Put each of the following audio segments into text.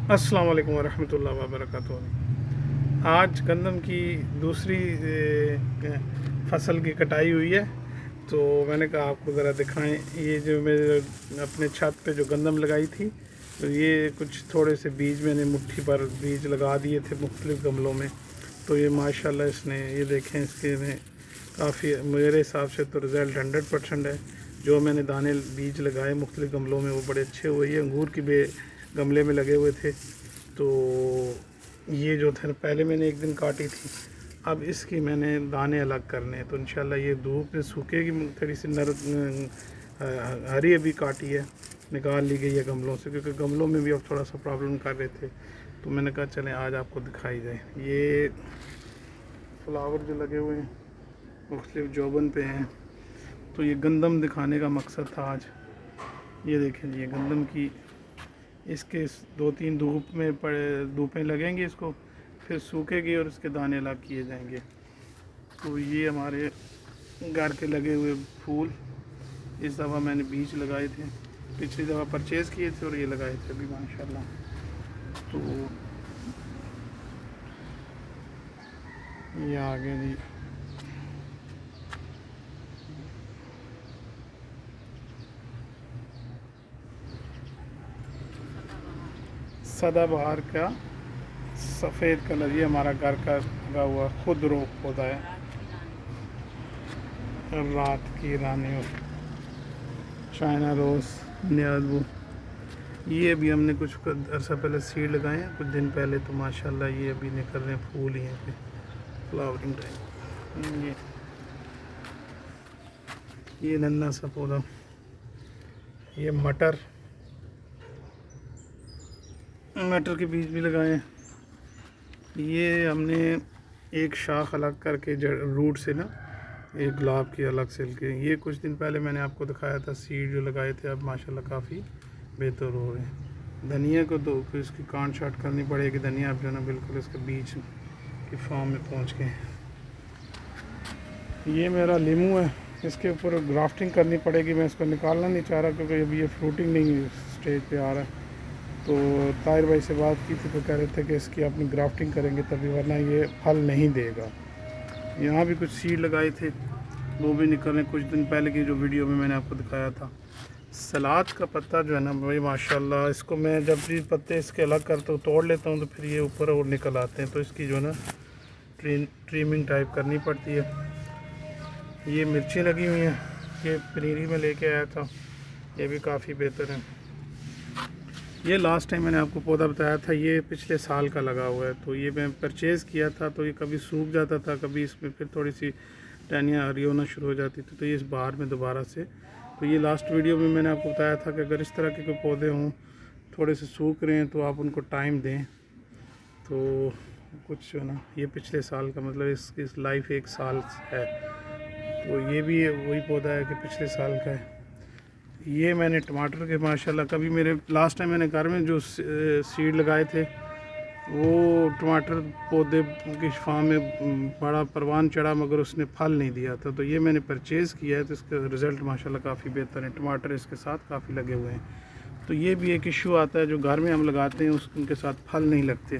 अस्सलाम वालेकुम वरहमतुल्लाहि वबरकातुहू। आज गंदम की दूसरी फसल की कटाई हुई है, तो मैंने कहा आपको ज़रा दिखाएं। ये जो मेरे अपने छत पे जो गंदम लगाई थी, तो ये कुछ थोड़े से बीज मैंने मुट्ठी पर बीज लगा दिए थे मुख्तलिफ़ गमलों में। तो ये माशाल्लाह इसने, ये देखें, इसके में काफ़ी मेरे हिसाब से तो रिज़ल्ट 100% है। जो मैंने दाने बीज लगाए मुख्तलिफ़ गमलों में वो बड़े अच्छे हुए। ये अंगूर की गमले में लगे हुए थे। तो ये जो थे पहले मैंने एक दिन काटी थी, अब इसकी मैंने दाने अलग करने हैं। तो इंशाल्लाह ये धूप में सूखेगी, थोड़ी सी हरी अभी काटी है, निकाल ली गई है गमलों से, क्योंकि गमलों में भी अब थोड़ा सा प्रॉब्लम कर रहे थे। तो मैंने कहा चलें आज आपको दिखाई जाए। ये फ्लावर जो लगे हुए हैं मुख्तलिफ जौबन पे हैं, तो ये गंदम दिखाने का मकसद था आज। ये देखें, ये गंदम की इसके 2-3 धूपें लगेंगी, इसको फिर सूखेगी और इसके दाने अलग किए जाएंगे। तो ये हमारे घर के लगे हुए फूल, इस दफ़ा मैंने बीज लगाए थे, पिछली दफ़ा परचेज़ किए थे और ये लगाए थे अभी माशाल्लाह। तो ये आगे जी सदाबहार का सफ़ेद कलर, ये हमारा घर का लगा हुआ खुद रोक पौधा है, रात की रानी और चाइना रोज़ न्यादबू। ये अभी हमने कुछ अरसा पहले सीड लगाए हैं, कुछ दिन पहले। तो माशाल्लाह ये अभी निकल रहे हैं फूल यहाँ पे, फ्लावरिंग टाइम। ये नन्हा सा पौधा, ये मटर के बीज भी लगाए हैं। ये हमने एक शाख अलग करके रूट से ना, एक गुलाब की अलग से के, ये कुछ दिन पहले मैंने आपको दिखाया था सीड जो लगाए थे, अब माशाल्लाह काफ़ी बेहतर हो रहे हैं। धनिया को तो फिर इसकी कांट शाट करनी पड़ेगी। धनिया अब जो है ना बिल्कुल इसके बीज की फॉर्म में पहुंच गए। ये मेरा लीमू है, इसके ऊपर ग्राफ्टिंग करनी पड़ेगी। मैं इसको निकालना नहीं चाह रहा क्योंकि अभी ये फ्रूटिंग नहीं स्टेज पे आ रहा है। तो ताहिर भाई से बात की थी तो कह रहे थे कि इसकी अपनी ग्राफ्टिंग करेंगे तभी, वरना ये फल नहीं देगा। यहाँ भी कुछ सीड लगाए थे, वो भी निकले कुछ दिन पहले की जो वीडियो में मैंने आपको दिखाया था। सलाद का पत्ता जो है ना भाई माशाल्लाह, इसको मैं जब भी पत्ते इसके अलग करता हूँ, तोड़ लेता हूँ, तो फिर ये ऊपर और निकल आते हैं। तो इसकी जो है ना ट्रीमिंग टाइप करनी पड़ती है। ये मिर्ची लगी हुई हैं, ये पनीरी में लेके आया था, ये भी काफ़ी बेहतर है। ये लास्ट टाइम मैंने आपको पौधा बताया था, ये पिछले साल का लगा हुआ है। तो ये मैं परचेज़ किया था, तो ये कभी सूख जाता था, कभी इसमें फिर थोड़ी सी टहनियाँ हरी होना शुरू हो जाती थी, तो ये इस बार में दोबारा से। तो ये लास्ट वीडियो में मैंने आपको बताया था कि अगर इस तरह के कोई पौधे हों, थोड़े से सूख रहे हैं, तो आप उनको टाइम दें। तो कुछ जो है ना, ये पिछले साल का, मतलब इसकी लाइफ 1 साल है। तो ये भी वही पौधा है कि पिछले साल का है। ये मैंने टमाटर के माशाल्लाह, कभी मेरे लास्ट टाइम मैंने घर में जो सीड लगाए थे, वो टमाटर पौधे की फार्म में बड़ा परवान चढ़ा, मगर उसने फल नहीं दिया था। तो ये मैंने परचेज़ किया है, तो इसका रिज़ल्ट माशाल्लाह काफ़ी बेहतर है। टमाटर इसके साथ काफ़ी लगे हुए हैं। तो ये भी एक इशू आता है, जो घर में हम लगाते हैं उनके साथ फल नहीं लगते।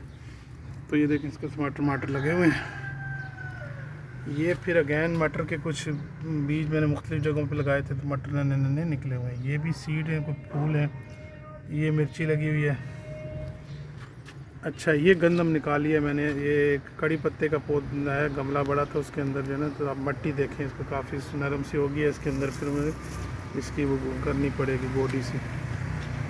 तो ये देखें, इसके टमाटर लगे हुए हैं। ये फिर अगैन मटर के कुछ बीज मैंने मुख्तलिफ़ जगहों पे लगाए थे, तो मटर नन्हे नन्हे निकले हुए हैं। ये भी सीड हैं, कुछ फूल हैं। ये मिर्ची लगी हुई है। अच्छा, ये गंदम निकाली है मैंने, ये एक कड़ी पत्ते का पौधा है, गमला बड़ा था उसके अंदर जो है ना, तो आप मट्टी देखें इसको काफ़ी नरम सी होगी है इसके अंदर, फिर मुझे इसकी वो करनी पड़ेगी बॉडी से।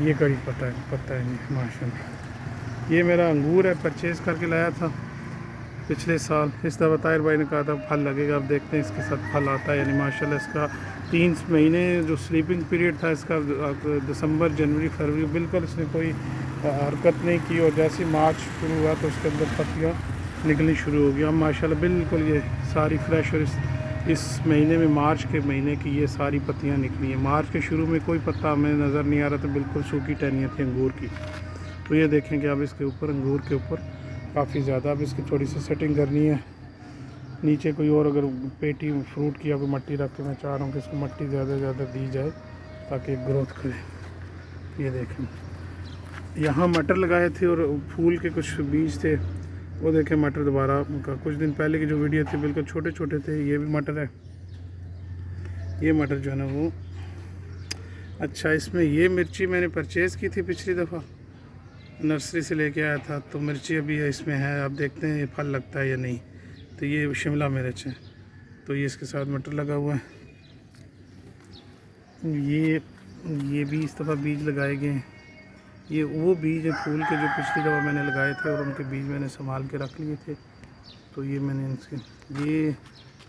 ये कड़ी पत्ता है जी माशाल्लाह। ये मेरा अंगूर है, परचेज़ करके लाया था पिछले साल। इस दफ़ा ताहिर भाई ने कहा था फल लगेगा, अब देखते हैं इसके साथ फल आता है। यानी माशाल्लाह इसका 3 महीने जो स्लीपिंग पीरियड था इसका, दिसंबर जनवरी फरवरी, बिल्कुल इसने कोई हरकत नहीं की, और जैसे मार्च शुरू हुआ तो उसके अंदर पत्तियाँ निकलनी शुरू हो गई। अब माशाल्लाह बिल्कुल ये सारी फ्रेश, और इस महीने में, मार्च के महीने की ये सारी पत्तियाँ निकली हैं। मार्च के शुरू में कोई पत्ता हमें नज़र नहीं आ रहा था, बिल्कुल सूखी टहनियाँ थी अंगूर की। तो ये देखेंगे अब इसके ऊपर, अंगूर के ऊपर काफ़ी ज़्यादा, अब इसकी थोड़ी सी सेटिंग करनी है। नीचे कोई और अगर पेटी फ्रूट की या कोई मट्टी रख के, मैं चाह रहा हूँ कि इसको मट्टी ज़्यादा से ज़्यादा दी जाए ताकि ग्रोथ करे। ये देखें, यहाँ मटर लगाए थे और फूल के कुछ बीज थे, वो देखें मटर दोबारा उनका कुछ दिन पहले की जो वीडियो थी बिल्कुल छोटे छोटे थे। ये भी मटर है, ये मटर जो है ना वो। अच्छा, इसमें ये मिर्ची मैंने परचेज़ की थी पिछली दफ़ा, नर्सरी से लेके आया था, तो मिर्ची अभी इसमें है। अब देखते हैं ये फल लगता है या नहीं। तो ये शिमला मिर्च है, तो ये इसके साथ मटर लगा हुआ है। ये भी इस दफ़ा बीज लगाए गए हैं। ये वो बीज हैं फूल के जो पिछली दफ़ा मैंने लगाए थे और उनके बीज मैंने संभाल के रख लिए थे। तो ये मैंने इनसे, ये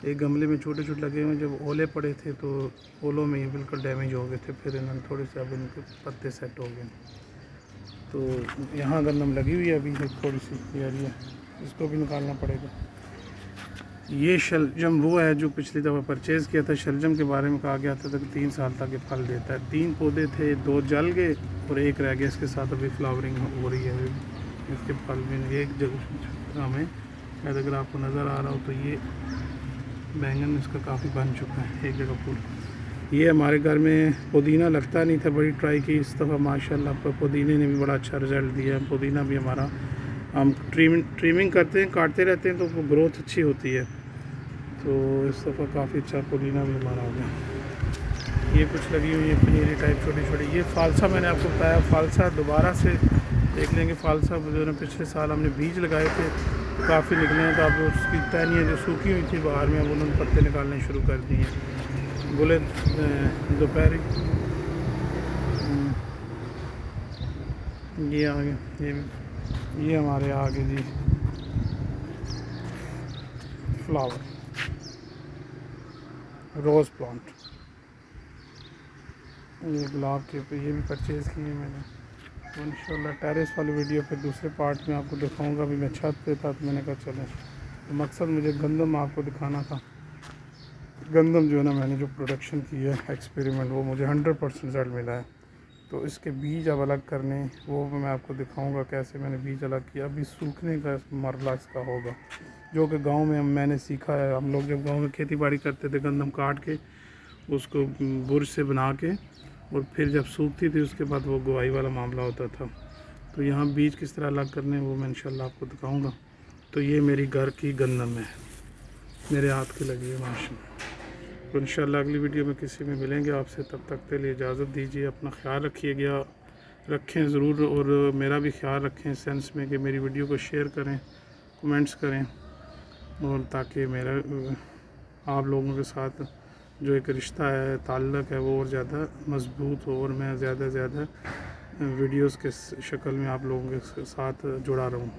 एक गमले में छोटे छोटे लगे हुए हैं। जब ओले पड़े थे तो ओलों में ये बिल्कुल डैमेज हो गए थे, फिर इन्होंने थोड़े से अब इनके पत्ते सेट हो गए। तो यहाँ गंदम लगी हुई है अभी एक थोड़ी सी एरिया, इसको भी निकालना पड़ेगा। ये शलजम वो है जो पिछली दफ़ा परचेज़ किया था। शलजम के बारे में कहा गया था कि 3 साल तक ये फल देता है। 3 पौधे थे, 2 जल गए और एक रह गया। इसके साथ अभी फ्लावरिंग हो रही है। इसके फल में एक जगह हमें शायद अगर आपको नज़र आ रहा हो तो ये बैंगन इसका काफ़ी बन चुका है, एक जगह फूल। ये हमारे घर में पुदीना लगता नहीं था, बड़ी ट्राई की इस दफ़ा माशाल्लाह पर पुदीने ने भी बड़ा अच्छा रिज़ल्ट दिया है। पुदीना भी हमारा हम ट्रिमिंग करते हैं, काटते रहते हैं तो वो ग्रोथ अच्छी होती है। तो इस दफ़ा काफ़ी अच्छा पुदीना भी हमारा हो गया। ये कुछ लगी हुई है पनीरी टाइप छोटी छोटी। ये फालसा मैंने आपको बताया, फालसा दोबारा से देख लेंगे। फालसा जो है पिछले साल हमने बीज लगाए थे, काफ़ी निकले हैं। तो अब उसकी टहनियाँ जो सूखी हुई थी बाहर में, अब उन्होंने पत्ते निकालने शुरू कर दिए। बोले दोपहर ये आ गए, ये हमारे आगे जी फ्लावर रोज़ प्लांट, ये गुलाब के पे ये भी परचेज़ किए मैंने। तो इंशाल्लाह टेरेस वाली वीडियो फिर दूसरे पार्ट में आपको दिखाऊंगा। अभी मैं छत पे था तो मैंने कहा चलें, तो मकसद मुझे गंदम आपको दिखाना था। गंदम जो है ना मैंने जो प्रोडक्शन की है एक्सपेरिमेंट, वो मुझे 100% रिज़ल्ट मिला है। तो इसके बीज अब अलग करने, वो मैं आपको दिखाऊंगा कैसे मैंने बीज अलग किया। अभी सूखने का मरला इसका होगा, जो कि गांव में मैंने सीखा है। हम लोग जब गांव में खेती बाड़ी करते थे, गंदम काट के उसको बुरश से बना के और फिर जब सूखती थी उसके बाद वो गुवाई वाला मामला होता था। तो यहाँ बीज किस तरह अलग करने वो मैं इंशाल्लाह आपको दिखाऊँगा। तो ये मेरी घर की गंदम है, मेरे हाथ की लगी है माशाल्लाह। तो इंशाल्लाह अगली वीडियो में किसी में मिलेंगे आपसे, तब तक के लिए इजाज़त दीजिए। अपना ख्याल रखिएगा, रखें ज़रूर, और मेरा भी ख्याल रखें सेंस में कि मेरी वीडियो को शेयर करें, कमेंट्स करें, और ताकि मेरा आप लोगों के साथ जो एक रिश्ता है, ताल्लुक़ है, वो और ज़्यादा मज़बूत हो और मैं ज़्यादा से ज़्यादा वीडियोस के शक्ल में आप लोगों के साथ जुड़ा रहूँ।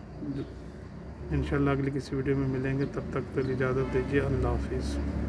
इंशाल्लाह अगली किसी वीडियो में मिलेंगे, तब तक के लिए इजाज़त दीजिए। अल्लाह हाफ़िज़।